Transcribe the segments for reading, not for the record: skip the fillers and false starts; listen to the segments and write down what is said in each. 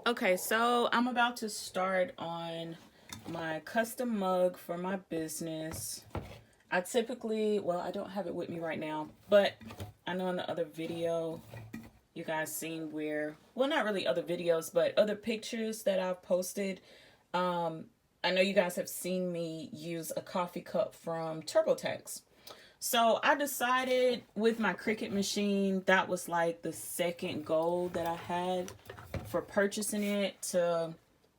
Okay, so I'm about to start on my custom mug for my business. I typically, well, I don't have it with me right now, but I know in the other video you guys seen where, well, not really other videos, but other pictures that I've posted. I know you guys have seen me use a coffee cup from TurboTax. So I decided with my Cricut machine, that was like the second goal that I had for purchasing it, to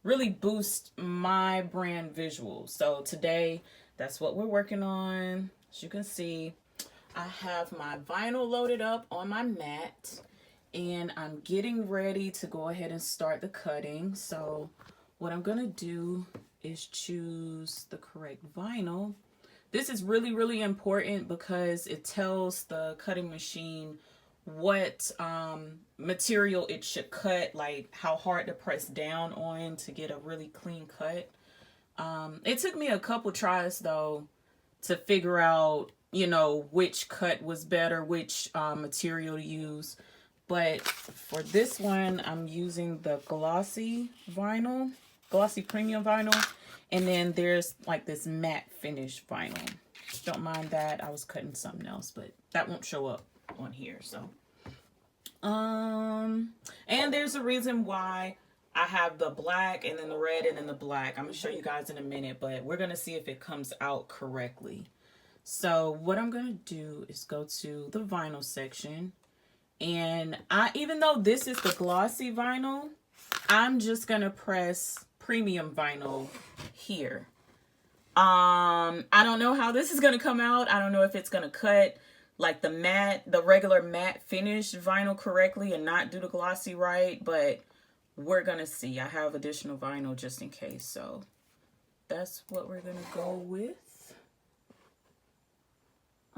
really boost my brand visual. So today, that's what we're working on. As you can see, I have my vinyl loaded up on my mat, and I'm getting ready to go ahead and start the cutting. So what I'm gonna do is choose the correct vinyl. This is really, really important because it tells the cutting machine what material it should cut, like how hard to press down on to get a really clean cut. It took me a couple tries though to figure out, which cut was better, which material to use. But for this one, I'm using the glossy premium vinyl. And then there's like this matte finish vinyl. Don't mind that. I was cutting something else, but that won't show up on here. So, and there's a reason why I have the black and then the red and then the black. I'm gonna show you guys in a minute, but we're gonna see if it comes out correctly. So what I'm gonna do is go to the vinyl section, and even though this is the glossy vinyl, I'm just gonna press premium vinyl here. I don't know how this is gonna come out. I don't know if it's gonna cut like the regular matte finish vinyl correctly and not do the glossy right, but we're gonna see. I have additional vinyl just in case, so that's what we're gonna go with.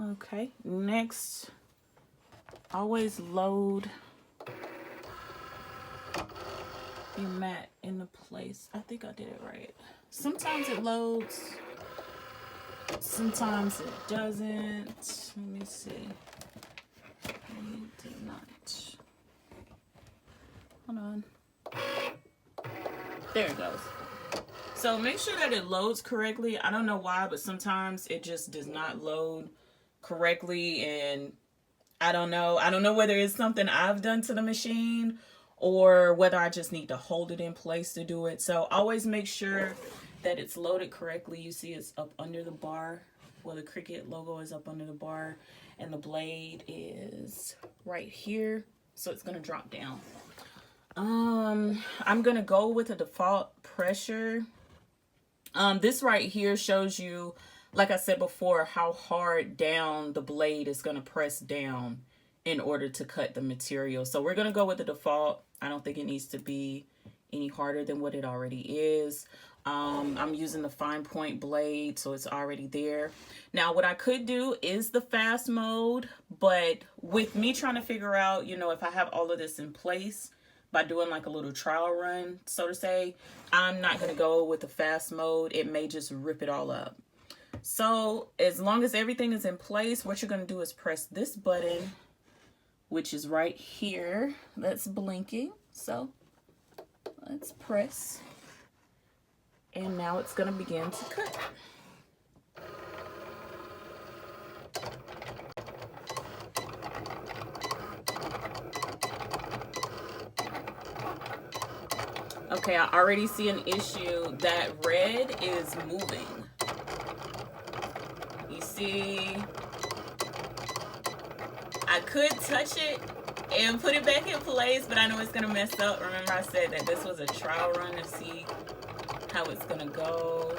Okay, next, always load your mat into place. I think I did it right. Sometimes it loads, sometimes it doesn't. Let me see. It did not. Hold on. There it goes. So make sure that it loads correctly. I don't know why, but sometimes it just does not load correctly, and I don't know whether it's something I've done to the machine or whether I just need to hold it in place to do it. So always make sure that it's loaded correctly. You see it's up under the bar. Well, the Cricut logo is up under the bar, and the blade is right here. So it's gonna drop down. I'm gonna go with a default pressure. This right here shows you, like I said before, how hard down the blade is gonna press down in order to cut the material. So we're gonna go with the default. I don't think it needs to be any harder than what it already is. I'm using the fine point blade, so it's already there. Now, what I could do is the fast mode, but with me trying to figure out, if I have all of this in place by doing like a little trial run, so to say, I'm not gonna go with the fast mode. It may just rip it all up. So as long as everything is in place, what you're gonna do is press this button, which is right here, that's blinking. So let's press, and now it's gonna begin to cut. Okay, I already see an issue. That red is moving. You see, I could touch it and put it back in place, but I know it's gonna mess up. Remember, I said that this was a trial run to see how it's gonna go.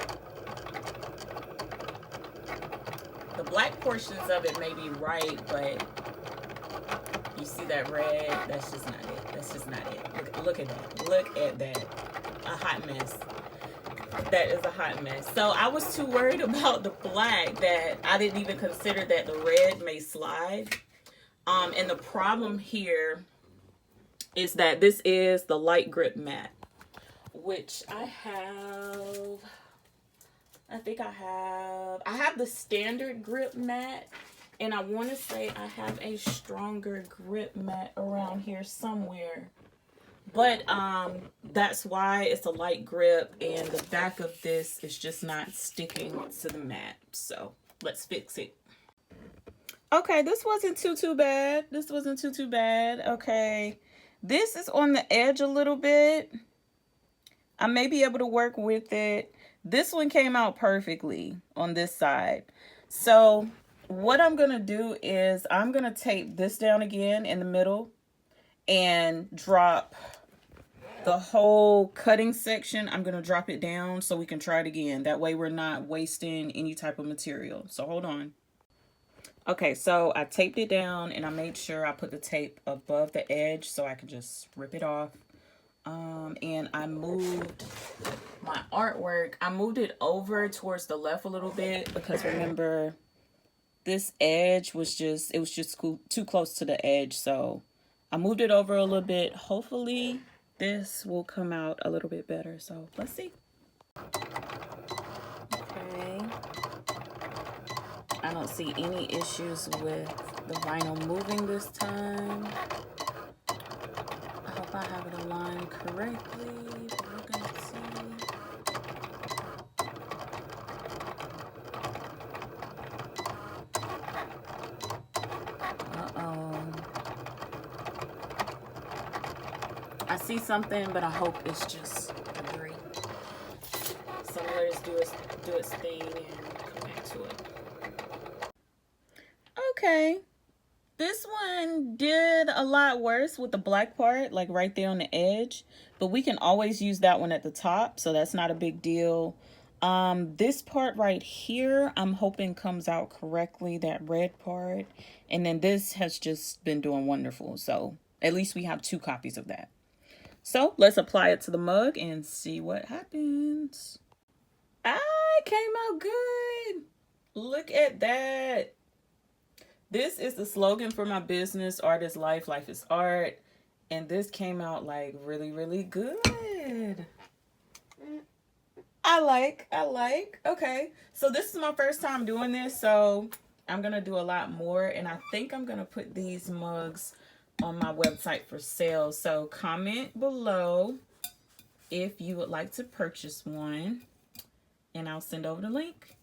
The black portions of it may be right, but you see that red? That's just not it. That's just not it. Look at that. Look at that. A hot mess. That is a hot mess. So I was too worried about the black that I didn't even consider that the red may slide. And the problem here is that this is the light grip mat, which I think I have the standard grip mat, and I want to say I have a stronger grip mat around here somewhere. But that's why it's a light grip, and the back of this is just not sticking to the mat. So let's fix it. Okay, this wasn't too bad. This wasn't too bad. Okay, this is on the edge a little bit. I may be able to work with it. This one came out perfectly on this side. So what I'm gonna do is I'm gonna tape this down again in the middle and drop the whole cutting section. I'm gonna drop it down so we can try it again. That way we're not wasting any type of material. So hold on. Okay, so I taped it down and I made sure I put the tape above the edge so I can just rip it off. And I moved my artwork. I moved it over towards the left a little bit because remember this edge was just, it was just too close to the edge. So I moved it over a little bit. Hopefully this will come out a little bit better. So let's see. Okay. I don't see any issues with the vinyl moving this time. I hope I have it aligned correctly. We're gonna see. Uh-oh. I see something, but I hope it's just debris. So let us do its thing and come back to it. Okay. This one did a lot worse with the black part, like right there on the edge, but we can always use that one at the top, so that's not a big deal. This part right here, I'm hoping comes out correctly, that red part, and then this has just been doing wonderful, so at least we have 2 copies of that. So let's apply it to the mug and see what happens. It came out good. Look at that. This is the slogan for my business, Art is Life, Life is Art. And this came out like really, really good. I like. Okay, so this is my first time doing this, so I'm gonna do a lot more. And I think I'm gonna put these mugs on my website for sale. So comment below if you would like to purchase one and I'll send over the link.